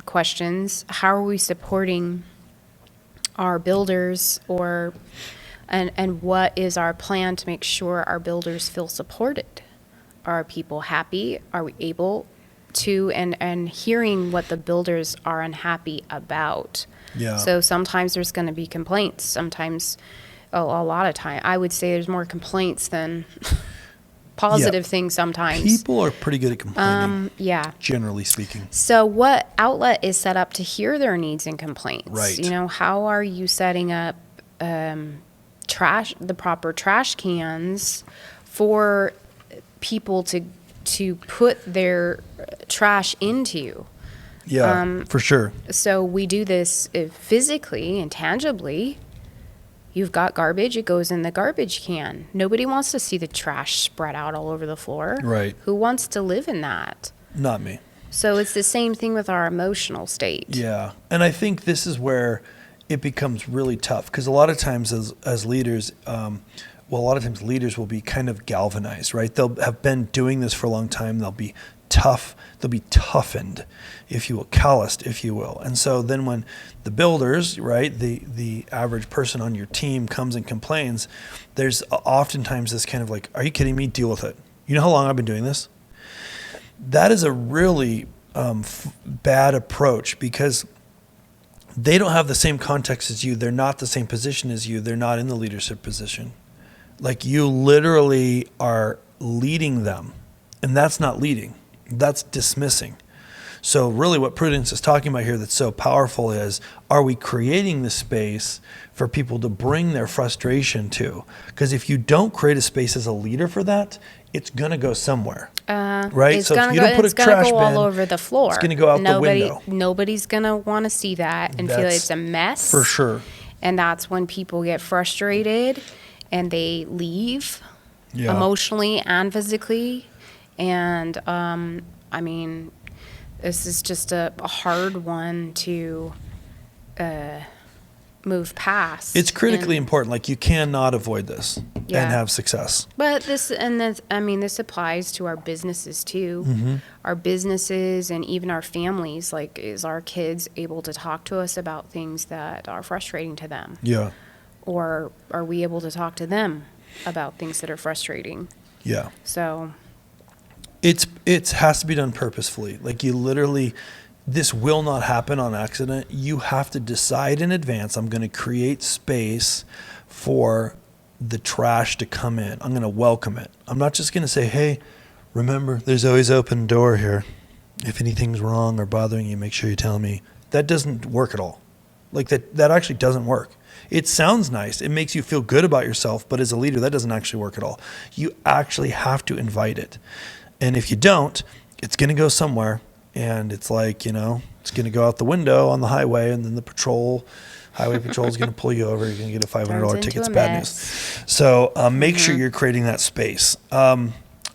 Speaker 2: questions, how are we supporting our builders and what is our plan to make sure our builders feel supported? Are people happy? Are we able to, and hearing what the builders are unhappy about?
Speaker 1: Yeah.
Speaker 2: So sometimes there's going to be complaints. Sometimes, a lot of time, I would say there's more complaints than positive thing sometimes.
Speaker 1: People are pretty good at complaining,
Speaker 2: Yeah.
Speaker 1: generally speaking.
Speaker 2: So what outlet is set up to hear their needs and complaints?
Speaker 1: Right.
Speaker 2: You know, how are you setting up the proper trash cans for people to put their trash into?
Speaker 1: Yeah, for sure.
Speaker 2: So we do this physically and tangibly. You've got garbage, it goes in the garbage can. Nobody wants to see the trash spread out all over the floor.
Speaker 1: Right.
Speaker 2: Who wants to live in that?
Speaker 1: Not me.
Speaker 2: So it's the same thing with our emotional state.
Speaker 1: Yeah. And I think this is where it becomes really tough, because a lot of times as leaders, a lot of times leaders will be kind of galvanized, right? They'll have been doing this for a long time. They'll be tough. They'll be toughened, if you will, calloused, if you will. And so then when the builders, right, the average person on your team comes and complains, there's oftentimes this kind of like, are you kidding me? Deal with it. You know how long I've been doing this? That is a really bad approach, because they don't have the same context as you. They're not the same position as you. They're not in the leadership position. Like, you literally are leading them, and that's not leading. That's dismissing. So really what Prudence is talking about here that's so powerful is, are we creating the space for people to bring their frustration to? Because if you don't create a space as a leader for that, it's going to go somewhere. Right?
Speaker 2: It's
Speaker 1: So
Speaker 2: gonna
Speaker 1: if you don't put a trash
Speaker 2: go
Speaker 1: bin,
Speaker 2: all over the floor.
Speaker 1: it's going to go out the window.
Speaker 2: Nobody's going to want to see that and feel
Speaker 1: That's
Speaker 2: it's a mess.
Speaker 1: For sure.
Speaker 2: And that's when people get frustrated and they leave emotionally and physically. And I mean, this is just a hard one to move past.
Speaker 1: It's critically important. Like, you cannot avoid this and have success.
Speaker 2: But this applies to our businesses too.
Speaker 1: Mm-hmm.
Speaker 2: Our businesses and even our families. Like, is our kids able to talk to us about things that are frustrating to them?
Speaker 1: Yeah.
Speaker 2: Or are we able to talk to them about things that are frustrating?
Speaker 1: Yeah.
Speaker 2: So
Speaker 1: it has to be done purposefully. Like, you literally, this will not happen on accident. You have to decide in advance, I'm going to create space for the trash to come in. I'm going to welcome it. I'm not just going to say, hey, remember, there's always open door here. If anything's wrong or bothering you, make sure you tell me. That doesn't work at all. Like, that actually doesn't work. It sounds nice. It makes you feel good about yourself. But as a leader, that doesn't actually work at all. You actually have to invite it. And if you don't, it's going to go somewhere. And it's like, it's going to go out the window on the highway. And then highway patrol is going to pull you over. You're going to get a $500 ticket. It's bad news. So make sure you're creating that space.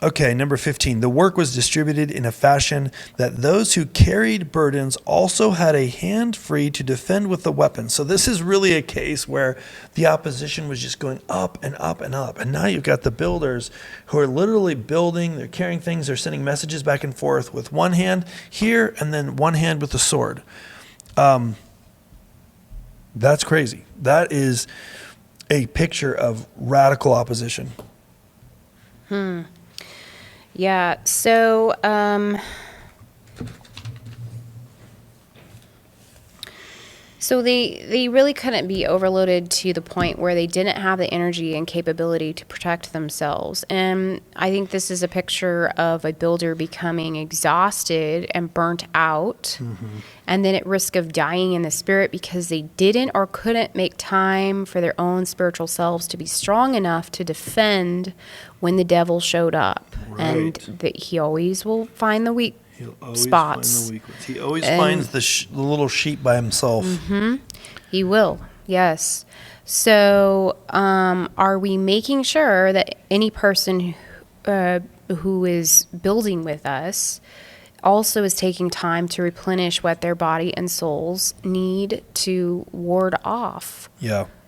Speaker 1: Okay, number 15. The work was distributed in a fashion that those who carried burdens also had a hand free to defend with the weapon. So this is really a case where the opposition was just going up and up and up. And now you've got the builders who are literally building, they're carrying things, they're sending messages back and forth with one hand here and then one hand with the sword. That's crazy. That is a picture of radical opposition.
Speaker 2: yeah, so so they really couldn't be overloaded to the point where they didn't have the energy and capability to protect themselves. And I think this is a picture of a builder becoming exhausted and burnt out, and then at risk of dying in the spirit because they didn't or couldn't make time for their own spiritual selves to be strong enough to defend when the devil showed up.
Speaker 1: Right.
Speaker 2: And that he always will find the weak
Speaker 1: He'll always
Speaker 2: spots.
Speaker 1: find the weak ones. He always finds the little sheep by himself.
Speaker 2: He will, yes. So are we making sure that any person who is building with us also is taking time to replenish what their body and souls need to ward off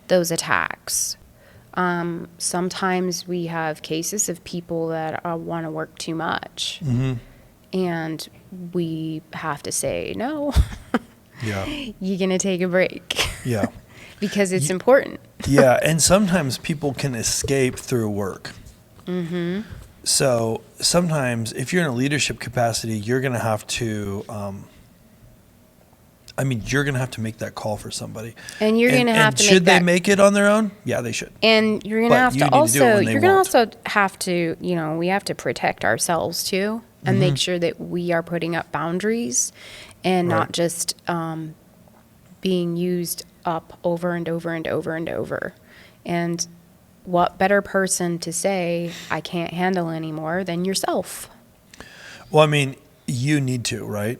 Speaker 2: those attacks? Sometimes we have cases of people that want to work too much. And we have to say, no, you're going to take a break. Because it's important.
Speaker 1: And sometimes people can escape through work. So sometimes if you're in a leadership capacity, you're going to have to I mean, you're going to have to make that call for somebody.
Speaker 2: And you're going to have to make
Speaker 1: should they
Speaker 2: that,
Speaker 1: make it on their own? Yeah, they should.
Speaker 2: and you're going to
Speaker 1: But
Speaker 2: have
Speaker 1: you
Speaker 2: to
Speaker 1: need to do it
Speaker 2: also,
Speaker 1: when they
Speaker 2: you're going to
Speaker 1: won't.
Speaker 2: also have to, we have to protect ourselves too, and make sure that we are putting up boundaries and
Speaker 1: Right.
Speaker 2: not just being used up over and over and over and over. And what better person to say, I can't handle anymore than yourself?
Speaker 1: Well, I mean, you need to, right?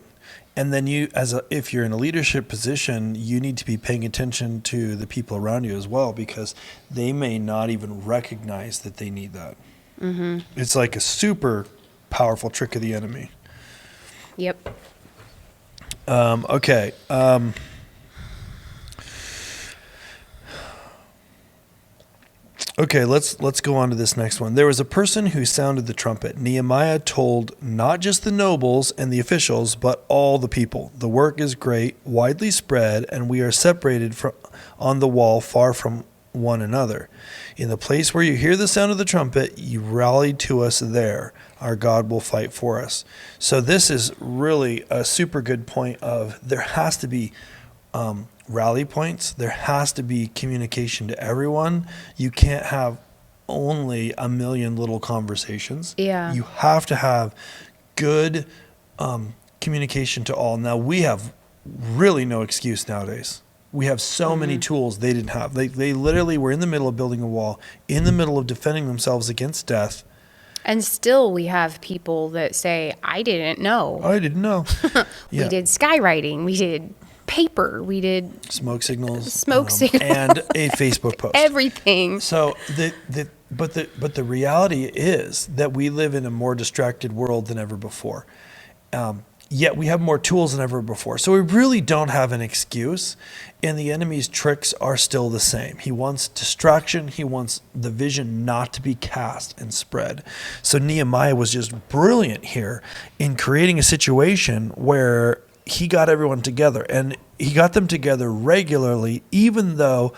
Speaker 1: And then if you're in a leadership position, you need to be paying attention to the people around you as well, because they may not even recognize that they need that. Mm-hmm. It's like a super powerful trick of the enemy.
Speaker 2: Yep.
Speaker 1: Okay. Okay, let's go on to this next one. There was a person who sounded the trumpet. Nehemiah told not just the nobles and the officials, but all the people. The work is great, widely spread, and we are separated on the wall far from one another. In the place where you hear the sound of the trumpet, you rally to us there. Our God will fight for us. So this is really a super good point of there has to be rally points. There has to be communication to everyone. You can't have only a million little conversations.
Speaker 2: Yeah.
Speaker 1: You have to have good communication to all. Now, we have really no excuse nowadays. We have so many tools they didn't have. They literally were in the middle of building a wall, in the middle of defending themselves against death.
Speaker 2: And still we have people that say, I didn't know.
Speaker 1: I didn't know.
Speaker 2: We did skywriting. We did paper. We did
Speaker 1: smoke signals.
Speaker 2: and
Speaker 1: a Facebook post.
Speaker 2: everything.
Speaker 1: So but the reality is that we live in a more distracted world than ever before. Yet we have more tools than ever before. So we really don't have an excuse, and the enemy's tricks are still the same. He wants distraction. He wants the vision not to be cast and spread. So Nehemiah was just brilliant here in creating a situation where he got everyone together, and he got them together regularly, even though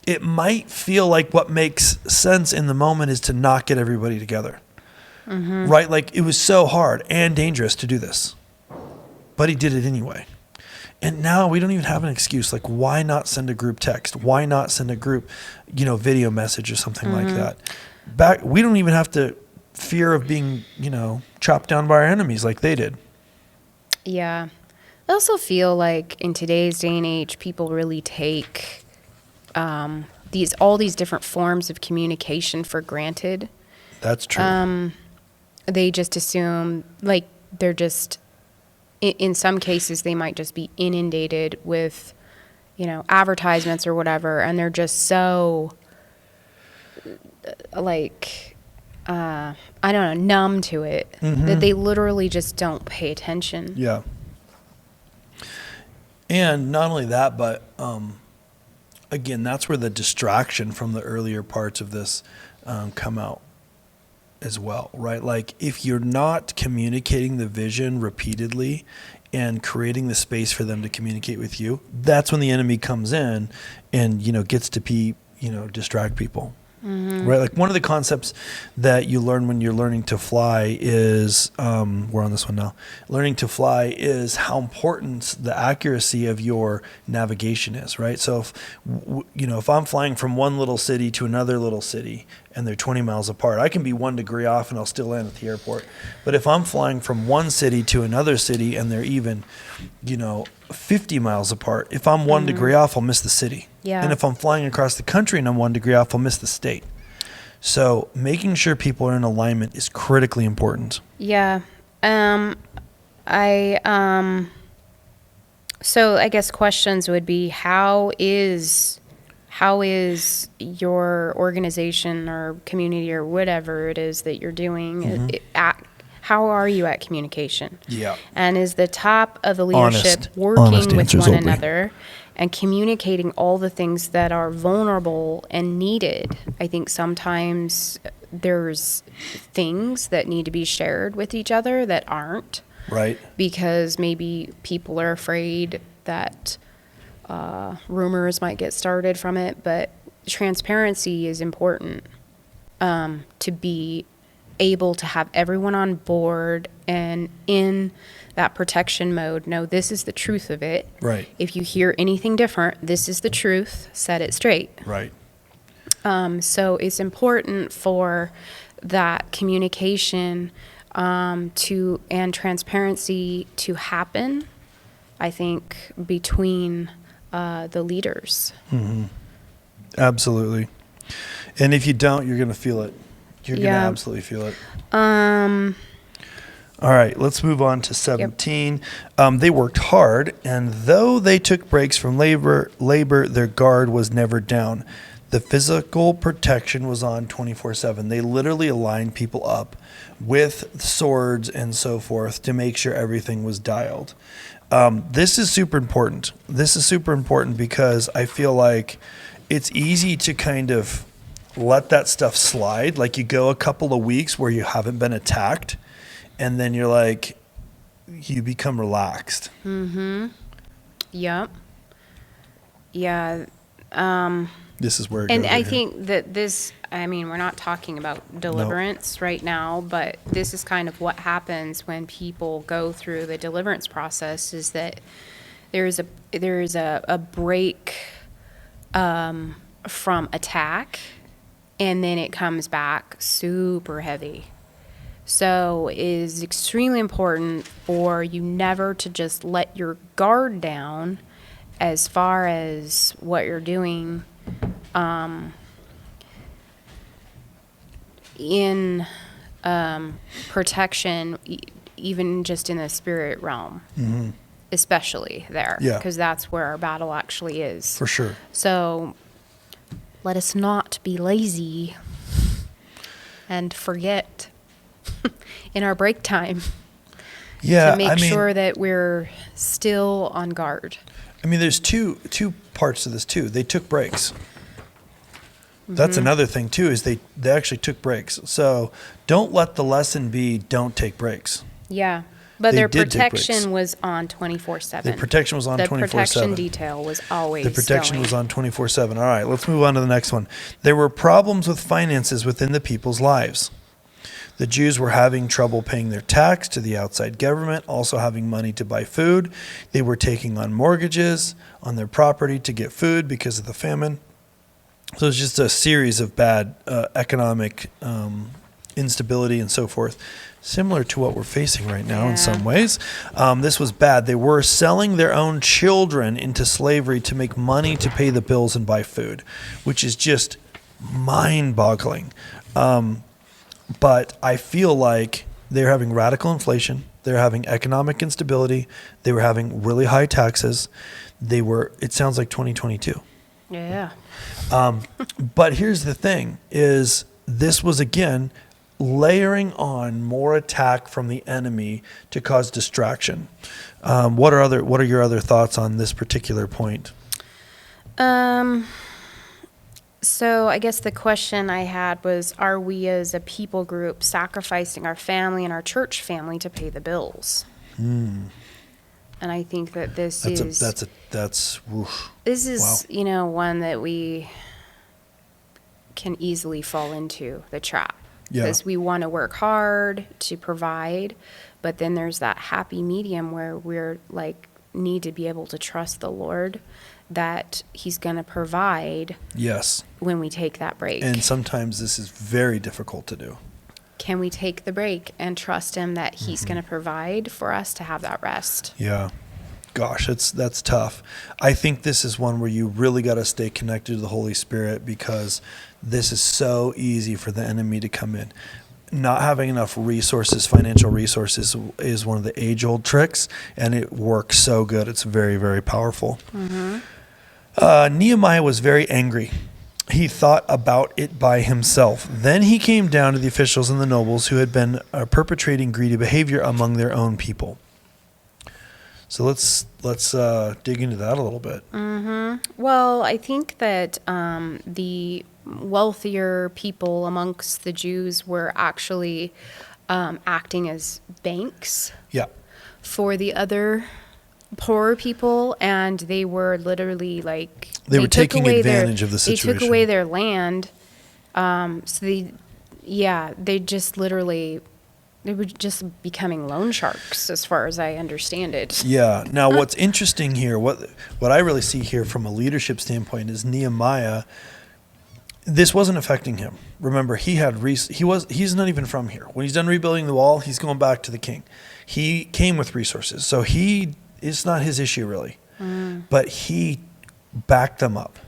Speaker 1: it might feel like what makes sense in the moment is to not get everybody together. Mm-hmm. Right? Like, it was so hard and dangerous to do this. But he did it anyway. And now we don't even have an excuse. Like, why not send a group text? Why not send a group, video message or something like that? We don't even have to fear of being, chopped down by our enemies like they did.
Speaker 2: Yeah. I also feel like in today's day and age, people really take all these different forms of communication for granted.
Speaker 1: That's true.
Speaker 2: They just assume, like, they're just... In some cases, they might just be inundated with, advertisements or whatever, and they're just so, I don't know, numb to it, that they literally just don't pay attention.
Speaker 1: Yeah. And not only that, but again, that's where the distraction from the earlier parts of this come out as well, right? Like, if you're not communicating the vision repeatedly and creating the space for them to communicate with you, that's when the enemy comes in and, gets to distract people. Mm-hmm. Right? Like, one of the concepts that you learn when you're learning to fly is, we're on this one now, learning to fly is how important the accuracy of your navigation is, right? So if I'm flying from one little city to another little city and they're 20 miles apart, I can be 1 degree off and I'll still land at the airport. But if I'm flying from one city to another city and they're even, 50 miles apart, if I'm 1 degree off, I'll miss the city.
Speaker 2: Yeah.
Speaker 1: And if I'm flying across the country and I'm 1 degree off, I'll miss the state. So making sure people are in alignment is critically important.
Speaker 2: Yeah. So I guess questions would be, how is your organization or community or whatever it is that you're doing how are you at communication?
Speaker 1: Yeah.
Speaker 2: And is the top of the leadership working with one another and communicating all the things that are vulnerable and needed? I think sometimes there's things that need to be shared with each other that aren't.
Speaker 1: Right.
Speaker 2: Because maybe people are afraid that rumors might get started from it. But transparency is important to be able to have everyone on board and in that protection mode. No, this is the truth of it.
Speaker 1: Right.
Speaker 2: If you hear anything different, this is the truth. Set it straight.
Speaker 1: Right.
Speaker 2: So it's important for that communication and transparency to happen, I think, between the leaders.
Speaker 1: Mm-hmm. Absolutely. And if you don't, you're going to feel it. You're going to absolutely feel it. All right, let's move on to 17. Yep. They worked hard, and though they took breaks from labor, their guard was never down. The physical protection was on 24/7. They literally aligned people up with swords and so forth to make sure everything was dialed. This is super important. This is super important because I feel like it's easy to kind of let that stuff slide. Like you go a couple of weeks where you haven't been attacked, and then you're like, you become relaxed.
Speaker 2: Mm-hmm. Yep. Yeah.
Speaker 1: This is where it
Speaker 2: and
Speaker 1: goes
Speaker 2: I
Speaker 1: right
Speaker 2: think
Speaker 1: here.
Speaker 2: that this, I mean, we're not talking about deliverance right now, but this is kind of what happens when people go through the deliverance process, is that there is a break from attack, and then it comes back super heavy. So it is extremely important for you never to just let your guard down as far as what you're doing in protection, even just in the spirit realm, mm-hmm. especially there, because that's where our battle actually is.
Speaker 1: For sure.
Speaker 2: So let us not be lazy and forget in our break time to make sure that we're still on guard. I
Speaker 1: mean, there's two parts to this too. They took breaks. Mm-hmm. That's another thing too, is they actually took breaks. So don't let the lesson be don't take breaks.
Speaker 2: Yeah. But their protection was on 24/7.
Speaker 1: The protection was on 24/7.
Speaker 2: The protection detail was always
Speaker 1: The protection was on 24/7. All right, let's move on to the next one. There were problems with finances within the people's lives. The Jews were having trouble paying their tax to the outside government, also having money to buy food. They were taking on mortgages on their property to get food because of the famine. So it's just a series of bad economic instability and so forth, similar to what we're facing right now in some ways. This was bad. They were selling their own children into slavery to make money to pay the bills and buy food, which is just mind-boggling. But I feel like they're having radical inflation. They're having economic instability. They were having really high taxes. It sounds like 2022.
Speaker 2: Yeah.
Speaker 1: But here's the thing, is this was, again, layering on more attack from the enemy to cause distraction. What are your other thoughts on this particular point?
Speaker 2: So I guess the question I had was, are we as a people group sacrificing our family and our church family to pay the bills? And I think that this is one that we can easily fall into the trap. Because we want to work hard to provide, but then there's that happy medium where we're like, need to be able to trust the Lord that He's going to provide.
Speaker 1: Yes.
Speaker 2: When we take that break.
Speaker 1: And sometimes this is very difficult to do.
Speaker 2: Can we take the break and trust Him that He's going to provide for us to have that rest?
Speaker 1: Yeah. Gosh, that's tough. I think this is one where you really got to stay connected to the Holy Spirit, because this is so easy for the enemy to come in. Not having enough resources, financial resources, is one of the age-old tricks, and it works so good. It's very, very powerful. Mm-hmm. Nehemiah was very angry. He thought about it by himself. Then he came down to the officials and the nobles who had been perpetrating greedy behavior among their own people. So let's dig into that a little bit.
Speaker 2: Mm-hmm. Well, I think that the wealthier people amongst the Jews were actually acting as banks for the other poorer people, and they were literally like...
Speaker 1: They were taking advantage of the situation.
Speaker 2: They took away their land, so Yeah, they were just becoming loan sharks, as far as I understand it.
Speaker 1: Yeah. Now, what's interesting here, what I really see here from a leadership standpoint is Nehemiah. This wasn't affecting him. Remember, he's not even from here. When he's done rebuilding the wall, he's going back to the king. He came with resources, so it's not his issue really. But he backed them up.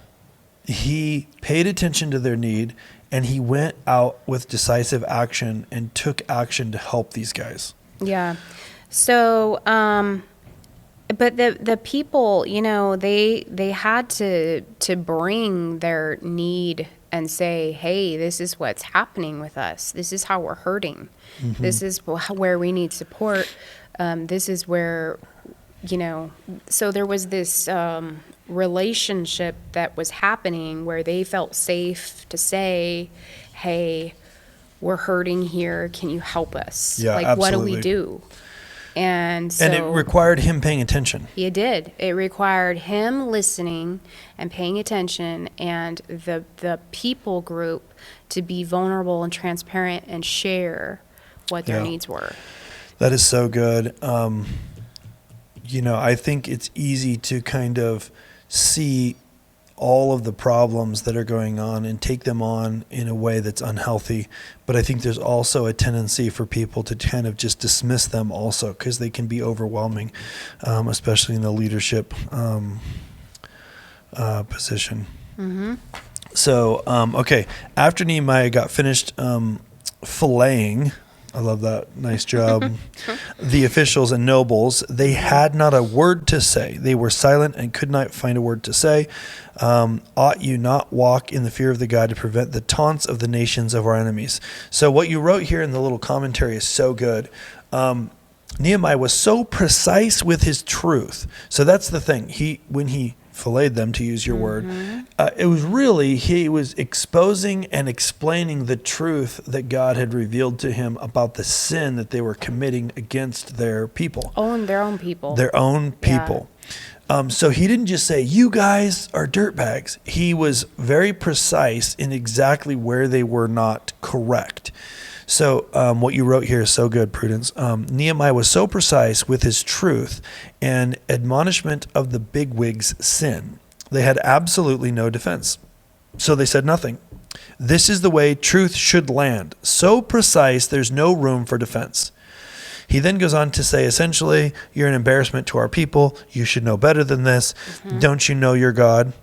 Speaker 1: He paid attention to their need, and he went out with decisive action and took action to help these guys.
Speaker 2: Yeah. So, but the people, they had to bring their need and say, hey, this is what's happening with us. This is how we're hurting. This is where we need support. This is where, so there was this relationship that was happening where they felt safe to say, hey, we're hurting here. Can you help us?
Speaker 1: Yeah,
Speaker 2: like,
Speaker 1: absolutely.
Speaker 2: what do we do? And so,
Speaker 1: And it required him paying attention.
Speaker 2: It did. It required him listening and paying attention, and the people group to be vulnerable and transparent and share what their needs were.
Speaker 1: That is so good. I think it's easy to kind of see all of the problems that are going on and take them on in a way that's unhealthy. But I think there's also a tendency for people to kind of just dismiss them also, because they can be overwhelming, especially in the leadership position. So, okay, after Nehemiah got finished filleting, I love that. Nice job. The officials and nobles, they had not a word to say. They were silent and could not find a word to say. Ought you not walk in the fear of the God to prevent the taunts of the nations of our enemies? So what you wrote here in the little commentary is so good. Nehemiah was so precise with his truth. So that's the thing. When he filleted them, to use your word, it was really, he was exposing and explaining the truth that God had revealed to him about the sin that they were committing against their people.
Speaker 2: Their own people.
Speaker 1: Their own people. So he didn't just say, you guys are dirtbags. He was very precise in exactly where they were not correct. So what you wrote here is so good, Prudence. Nehemiah was so precise with his truth and admonishment of the bigwigs' sin. They had absolutely no defense. So they said nothing. This is the way truth should land. So precise, there's no room for defense. He then goes on to say, essentially, you're an embarrassment to our people. You should know better than this. Don't you know your God?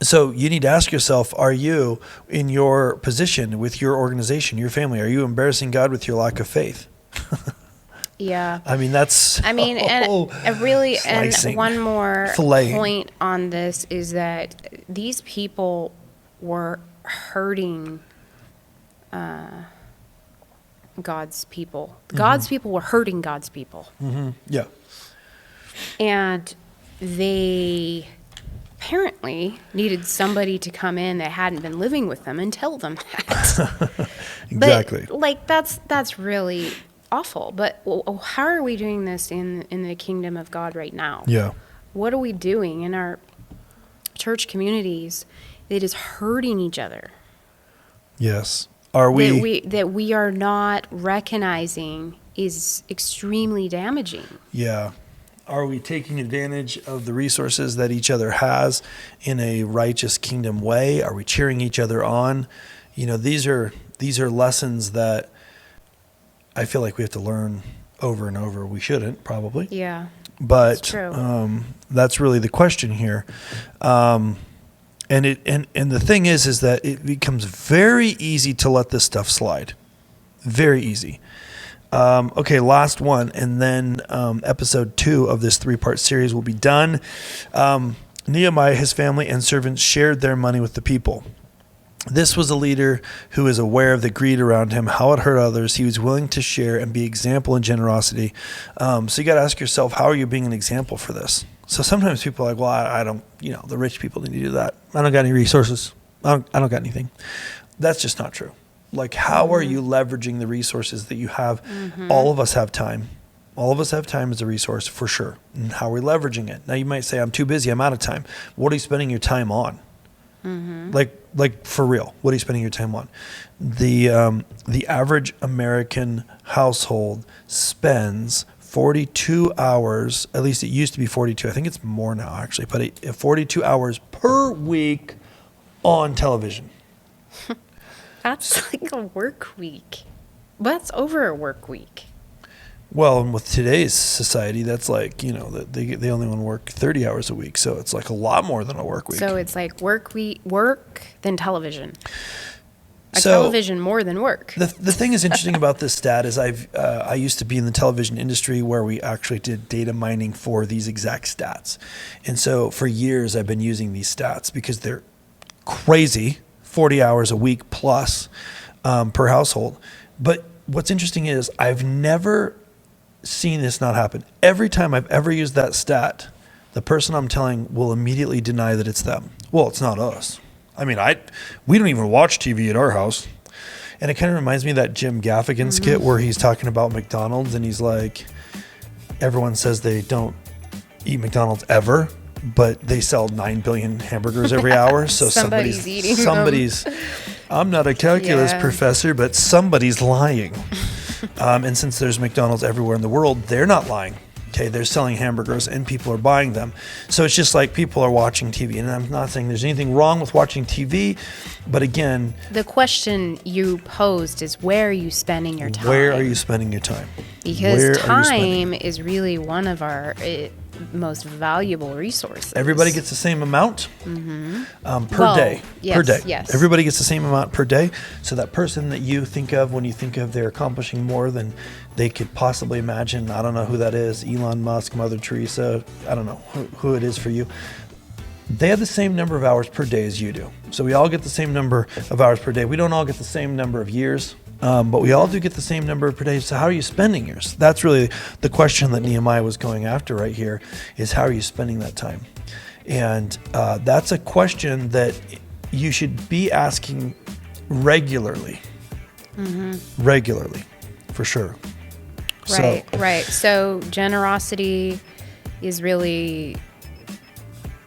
Speaker 1: So you need to ask yourself, are you, in your position with your organization, your family, are you embarrassing God with your lack of faith?
Speaker 2: Yeah.
Speaker 1: I mean,
Speaker 2: and really,
Speaker 1: slicing,
Speaker 2: and one more
Speaker 1: filleting.
Speaker 2: point on this is that these people were hurting God's people. God's people were hurting God's people.
Speaker 1: Yeah.
Speaker 2: And they apparently needed somebody to come in that hadn't been living with them and tell them that.
Speaker 1: Exactly.
Speaker 2: But that's really awful. But how are we doing this in the kingdom of God right now?
Speaker 1: Yeah.
Speaker 2: What are we doing in our church communities that is hurting each other?
Speaker 1: Yes. Are we
Speaker 2: that we are not recognizing is extremely damaging.
Speaker 1: Yeah. Are we taking advantage of the resources that each other has in a righteous kingdom way? Are we cheering each other on? These are lessons that I feel like we have to learn over and over. We shouldn't, probably.
Speaker 2: Yeah.
Speaker 1: But
Speaker 2: that's true.
Speaker 1: That's really the question here. And the thing is that it becomes very easy to let this stuff slide. Very easy. Okay, last one, and then episode 2 of this 3-part series will be done. Nehemiah, his family, and servants shared their money with the people. This was a leader who is aware of the greed around him, how it hurt others. He was willing to share and be example in generosity. So you got to ask yourself, how are you being an example for this? So sometimes people are like, well, I don't, the rich people need to do that. I don't got any resources. I don't got anything. That's just not true. Like, how are you leveraging the resources that you have? All of us have time. All of us have time as a resource, for sure. And how are we leveraging it? Now, you might say, I'm too busy. I'm out of time. What are you spending your time on? Like for real, what are you spending your time on? The average American household spends 42 hours, at least it used to be 42. I think it's more now actually, but 42 hours per week on television.
Speaker 2: That's like a work week. That's over a work week.
Speaker 1: Well, and with today's society, that's like, they only want to work 30 hours a week. So it's like a lot more than a work week.
Speaker 2: So it's like work then television.
Speaker 1: So
Speaker 2: Television more than work.
Speaker 1: The thing is interesting about this stat is I used to be in the television industry where we actually did data mining for these exact stats. And so for years I've been using these stats because they're crazy, 40 hours a week plus per household. But what's interesting is I've never seen this not happen. Every time I've ever used that stat, the person I'm telling will immediately deny that it's them. Well, it's not us. I mean, we don't even watch TV at our house. And it kind of reminds me of that Jim Gaffigan skit where he's talking about McDonald's and he's like, everyone says they don't eat McDonald's ever, but they sell 9 billion hamburgers every hour. So
Speaker 2: somebody's eating them.
Speaker 1: I'm not a calculus professor, but somebody's lying. And since there's McDonald's everywhere in the world, they're not lying. Okay, they're selling hamburgers and people are buying them. So it's just like people are watching TV. And I'm not saying there's anything wrong with watching TV, but again,
Speaker 2: the question you posed is, where are you spending your time?
Speaker 1: Where are you spending your time?
Speaker 2: Because time is really one of our most valuable resources.
Speaker 1: Everybody gets the same amount per day.
Speaker 2: Yes,
Speaker 1: per day.
Speaker 2: Yes.
Speaker 1: Everybody gets the same amount per day. So that person that you think of when you think of they're accomplishing more than they could possibly imagine, I don't know who that is, Elon Musk, Mother Teresa, I don't know who it is for you. They have the same number of hours per day as you do. So we all get the same number of hours per day. We don't all get the same number of years. But we all do get the same number per day. So how are you spending yours? That's really the question that Nehemiah was going after right here, is how are you spending that time? And that's a question that you should be asking regularly. Regularly, for sure.
Speaker 2: Right. So generosity is really,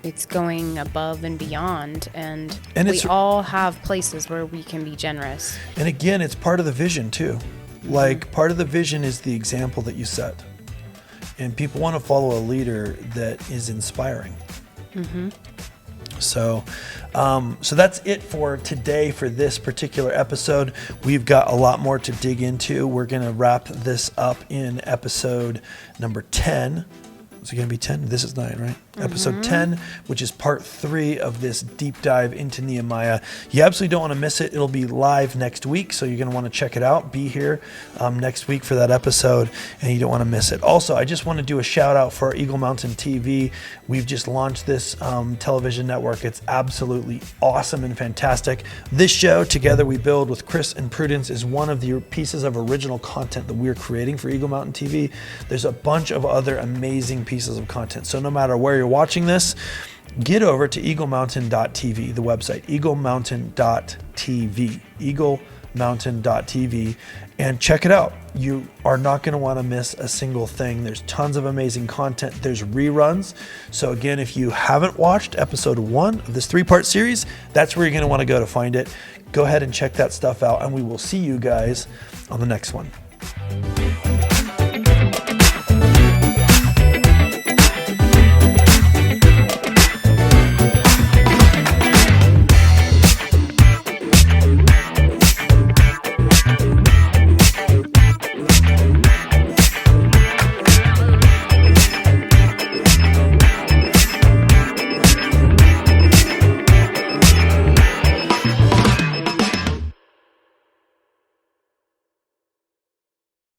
Speaker 2: it's going above and beyond, and we all have places where we can be generous.
Speaker 1: And again, it's part of the vision too. Like part of the vision is the example that you set, and people want to follow a leader that is inspiring. So that's it for today for this particular episode. We've got a lot more to dig into. We're going to wrap this up in episode number 10. Is it going to be 10? This is 9, right? Episode 10, which is part 3 of this deep dive into Nehemiah. You absolutely don't want to miss it. It'll be live next week, so you're going to want to check it out. Be here next week for that episode, and you don't want to miss it. Also, I just want to do a shout out for Eagle Mountain TV. We've just launched this television network. It's absolutely awesome and fantastic. This show, Together We Build with Chris and Prudence, is one of the pieces of original content that we're creating for Eagle Mountain TV. There's a bunch of other amazing pieces of content. So no matter where you're watching this, get over to eaglemountain.tv, the website, eaglemountain.tv, eaglemountain.tv, and check it out. You are not going to want to miss a single thing. There's tons of amazing content. There's reruns. So again, if you haven't watched episode 1 of this 3-part series, that's where you're going to want to go to find it. Go ahead and check that stuff out, and we will see you guys on the next one.